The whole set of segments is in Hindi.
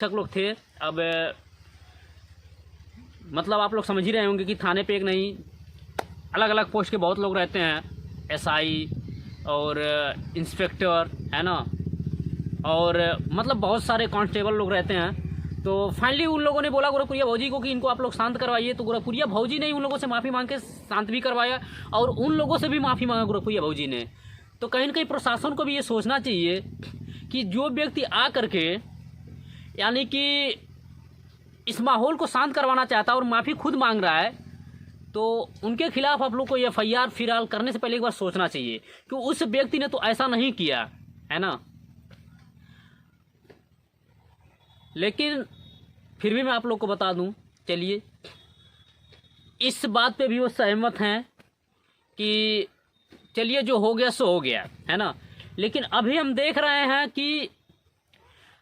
शिक्षक लोग थे। अब मतलब आप लोग समझ ही रहे होंगे कि थाने पे एक नहीं, अलग अलग पोस्ट के बहुत लोग रहते हैं, एसआई और इंस्पेक्टर, है ना, और मतलब बहुत सारे कांस्टेबल लोग रहते हैं। तो फाइनली उन लोगों ने बोला गोरखपुरिया भौजी को कि इनको आप लोग शांत करवाइए। तो गोरखपुरिया भौजी ने उन लोगों से माफ़ी मांग के शांत भी करवाया और उन लोगों से भी माफ़ी मांगा गोरखपुरिया भौजी ने। तो कहीं ना कहीं प्रशासन को भी ये सोचना चाहिए कि जो व्यक्ति आ करके यानी कि इस माहौल को शांत करवाना चाहता है और माफ़ी खुद मांग रहा है, तो उनके खिलाफ आप लोग को एफआईआर फिलहाल करने से पहले एक बार सोचना चाहिए कि उस व्यक्ति ने तो ऐसा नहीं किया है ना। लेकिन फिर भी मैं आप लोग को बता दूं, चलिए इस बात पे भी वो सहमत हैं कि चलिए जो हो गया सो हो गया, है ना। लेकिन अभी हम देख रहे हैं कि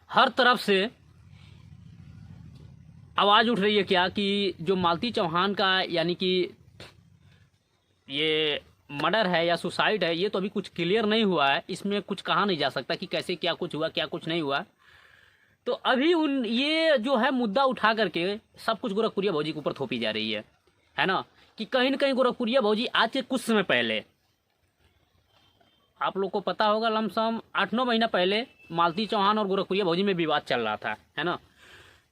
हर तरफ से आवाज़ उठ रही है क्या कि जो मालती चौहान का यानी कि ये मर्डर है या सुसाइड है, ये तो अभी कुछ क्लियर नहीं हुआ है, इसमें कुछ कहा नहीं जा सकता कि कैसे क्या कुछ हुआ क्या कुछ नहीं हुआ। तो अभी ये जो है मुद्दा उठा करके सब कुछ गोरखपुरिया भौजी के ऊपर थोपी जा रही है ना, कि कहीं ना कहीं गोरखपुरिया भौजी आज से कुछ समय पहले, आप लोग को पता होगा, लमसम 8-9 महीना पहले मालती चौहान और गोरखपुरिया भौजी में विवाद चल रहा था, है ना।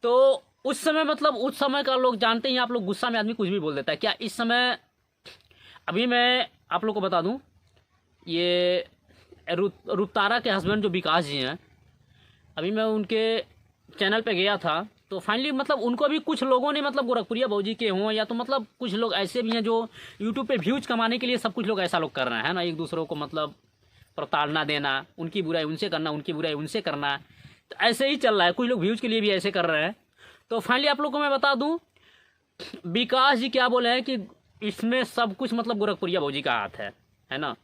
तो उस समय मतलब उस समय का लोग जानते ही, आप लोग गुस्सा में आदमी कुछ भी बोल देता है क्या। इस समय अभी मैं आप लोग को बता दूं, ये रुपतारा के हस्बैंड जो विकास जी हैं, अभी मैं उनके चैनल पे गया था तो फाइनली मतलब उनको भी कुछ लोगों ने मतलब गोरखपुरिया भौजी के हों या तो मतलब कुछ लोग ऐसे भी हैं जो यूट्यूब पे व्यूज कमाने के लिए सब कुछ लोग ऐसा लोग कर रहे हैं ना, एक दूसरों को मतलब प्रताड़ना देना, उनकी बुराई उनसे करना, उनकी बुराई उनसे करना, तो ऐसे ही चल रहा है। कुछ लोग व्यूज के लिए भी ऐसे कर रहे हैं। तो फाइनली आप लोग को मैं बता दूं, विकास जी क्या बोले हैं कि इसमें सब कुछ मतलब गोरखपुरिया भौजी का हाथ है ना।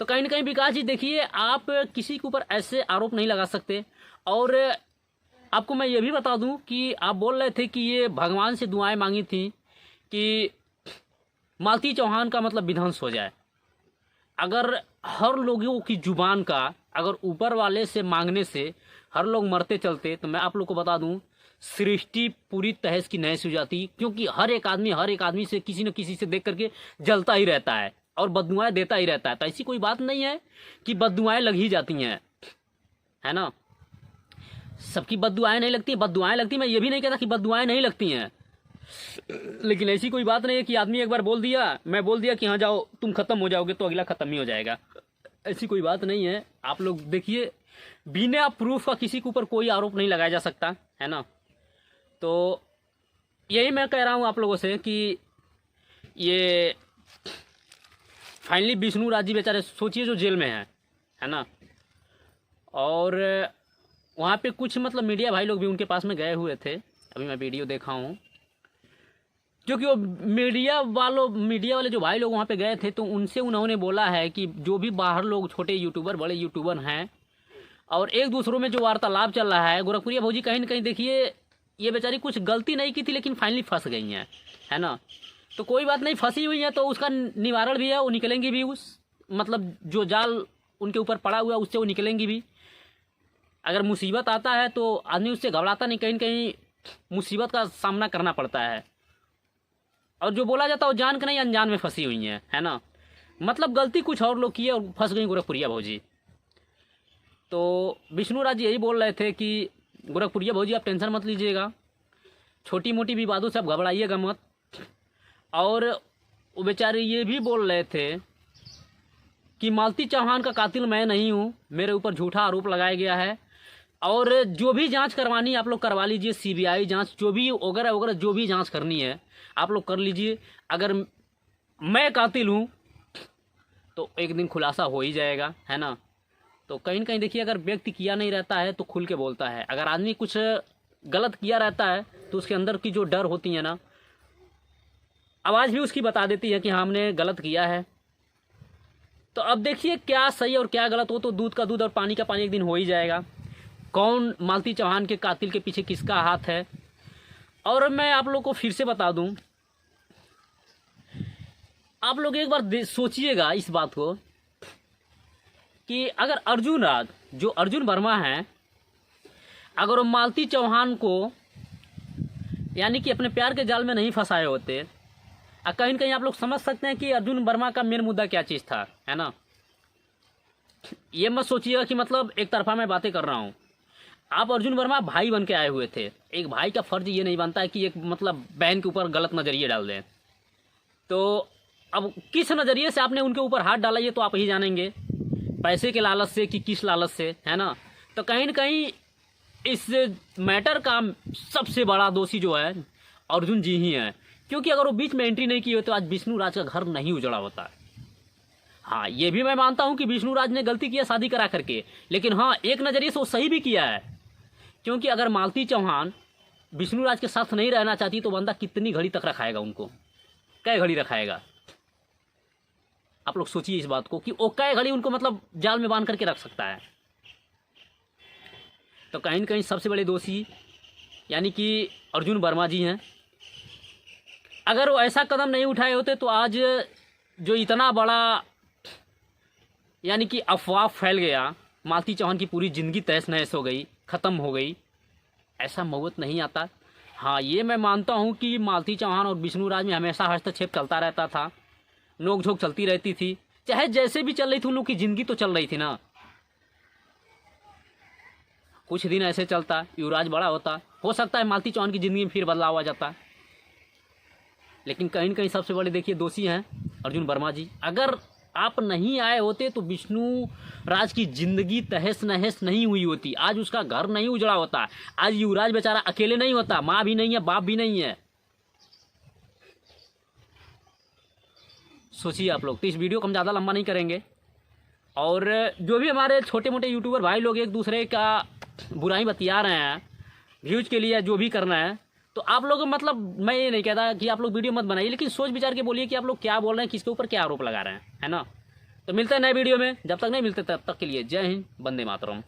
तो कहीं ना कहीं विकास जी देखिए, आप किसी के ऊपर ऐसे आरोप नहीं लगा सकते। और आपको मैं ये भी बता दूं कि आप बोल रहे थे कि ये भगवान से दुआएं मांगी थी कि मालती चौहान का मतलब विध्वंस हो जाए। अगर हर लोगों की जुबान का अगर ऊपर वाले से मांगने से हर लोग मरते चलते, तो मैं आप लोग को बता दूं सृष्टि पूरी तहस की नहस हो जाती। क्योंकि हर एक आदमी से किसी न किसी से देख करके जलता ही रहता है और बददुआएं देता ही रहता है। तो ऐसी कोई बात नहीं है कि बददुआएं लग ही जाती हैं, है ना। सबकी बददुआएं नहीं लगती, बददुआएं लगती। मैं ये भी नहीं कहता कि बददुआएं नहीं लगती हैं, लेकिन ऐसी कोई बात नहीं है कि आदमी एक बार बोल दिया, मैं बोल दिया कि हाँ जाओ तुम खत्म हो जाओगे तो अगला खत्म ही हो जाएगा। ऐसी कोई बात नहीं है। आप लोग देखिए, बिना प्रूफ का किसी के ऊपर कोई आरोप नहीं लगाया जा सकता, है ना। तो यही मैं कह रहा हूँ आप लोगों से कि ये फाइनली विष्णु राज जी बेचारे सोचिए जो जेल में है ना। और वहाँ पे कुछ मतलब मीडिया भाई लोग भी उनके पास में गए हुए थे, अभी मैं वीडियो देखा हूँ, क्योंकि वो मीडिया वाले जो भाई लोग वहाँ पे गए थे तो उनसे उन्होंने बोला है कि जो भी बाहर लोग छोटे यूट्यूबर बड़े यूट्यूबर हैं और एक दूसरों में जो वार्तालाप चल रहा है, गोरखपुरिया भौजी कहीं ना कहीं देखिए ये बेचारी कुछ गलती नहीं की थी लेकिन फाइनली फंस गई हैं, है ना। तो कोई बात नहीं, फंसी हुई है तो उसका निवारण भी है, वो निकलेंगी भी, उस मतलब जो जाल उनके ऊपर पड़ा हुआ है उससे वो निकलेंगी भी। अगर मुसीबत आता है तो आदमी उससे घबराता नहीं, कहीं कहीं मुसीबत का सामना करना पड़ता है। और जो बोला जाता है वो जान के नहीं अनजान में फंसी हुई हैं, है ना। मतलब गलती कुछ और लोग की है और फंस गई गोरखपुरिया भौजी। तो विष्णु राज जी यही बोल रहे थे कि गोरखपुरिया भौजी आप टेंशन मत लीजिएगा, छोटी मोटी विवादों से आप घबराइएगा मत। और वो बेचारे ये भी बोल रहे थे कि मालती चौहान का कातिल मैं नहीं हूँ, मेरे ऊपर झूठा आरोप लगाया गया है और जो भी जांच करवानी आप लोग करवा लीजिए, सीबीआई जांच जो भी वगैरह वगैरह जो भी जांच करनी है आप लोग कर लीजिए। अगर मैं कातिल हूँ तो एक दिन खुलासा हो ही जाएगा, है ना। तो कहीं ना कहीं देखिए, अगर व्यक्ति किया नहीं रहता है तो खुल के बोलता है, अगर आदमी कुछ गलत किया रहता है तो उसके अंदर की जो डर होती है ना, आवाज़ भी उसकी बता देती है कि हाँ हमने गलत किया है। तो अब देखिए क्या सही और क्या गलत हो, तो दूध का दूध और पानी का पानी एक दिन हो ही जाएगा। कौन मालती चौहान के कातिल के पीछे किसका हाथ है। और मैं आप लोग को फिर से बता दूं, आप लोग एक बार सोचिएगा इस बात को कि अगर अर्जुन राज जो अर्जुन वर्मा हैं, अगर वो मालती चौहान को यानी कि अपने प्यार के जाल में नहीं फंसाए होते, कहीं न कहीं आप लोग समझ सकते हैं कि अर्जुन वर्मा का मेन मुद्दा क्या चीज़ था, है ना। ये मत सोचिएगा कि मतलब एक तरफा मैं बातें कर रहा हूँ। आप अर्जुन वर्मा भाई बन के आए हुए थे, एक भाई का फर्ज ये नहीं बनता है कि एक मतलब बहन के ऊपर गलत नज़रिए डाल दें। तो अब किस नज़रिए से आपने उनके ऊपर हाथ डाला ये तो आप ही जानेंगे, पैसे के लालच से कि किस लालच से, है ना। तो कहीं न कहीं इस मैटर का सबसे बड़ा दोषी जो है अर्जुन जी ही हैं, क्योंकि अगर वो बीच में एंट्री नहीं की होती तो आज विष्णु राज का घर नहीं उजड़ा होता। हाँ, ये भी मैं मानता हूँ कि विष्णु राज ने गलती किया शादी करा करके, लेकिन हाँ एक नज़रिए से वो सही भी किया है, क्योंकि अगर मालती चौहान विष्णु राज के साथ नहीं रहना चाहती तो बंदा कितनी घड़ी तक रखाएगा उनको, कै घड़ी रखाएगा। आप लोग सोचिए इस बात को कि वो कै घड़ी उनको मतलब जाल में बांध करके रख सकता है। तो कहीं न कहीं सबसे बड़े दोषी यानी कि अर्जुन वर्मा जी हैं। अगर वो ऐसा कदम नहीं उठाए होते तो आज जो इतना बड़ा यानी कि अफवाह फैल गया, मालती चौहान की पूरी ज़िंदगी तहस नहस हो गई, ख़त्म हो गई, ऐसा मौत नहीं आता। हाँ, ये मैं मानता हूँ कि मालती चौहान और विष्णु राज में हमेशा हस्तक्षेप चलता रहता था, नोक झोंक चलती रहती थी, चाहे जैसे भी चल रही थी उन लोग की ज़िंदगी तो चल रही थी ना। कुछ दिन ऐसे चलता, युवराज बड़ा होता, हो सकता है मालती चौहान की ज़िंदगी में फिर बदलाव आ जाता, लेकिन कहीं न कहीं सबसे बड़े देखिए दोषी हैं अर्जुन वर्मा जी। अगर आप नहीं आए होते तो विष्णु राज की ज़िंदगी तहस नहस नहीं हुई होती, आज उसका घर नहीं उजड़ा होता, आज युवराज बेचारा अकेले नहीं होता, माँ भी नहीं है, बाप भी नहीं है। सोचिए आप लोग। तो इस वीडियो को हम ज़्यादा लंबा नहीं करेंगे, और जो भी हमारे छोटे मोटे यूट्यूबर भाई लोग एक दूसरे का बुराई बतिया रहे हैं व्यूज के लिए, जो भी करना है, तो आप लोग मतलब मैं ये नहीं कहता कि आप लोग वीडियो मत बनाइए, लेकिन सोच विचार के बोलिए कि आप लोग क्या बोल रहे हैं, किसके ऊपर क्या आरोप लगा रहे हैं, है ना। तो मिलते हैं नए वीडियो में, जब तक नहीं मिलते तब तक के लिए जय हिंद, वंदे मातरम।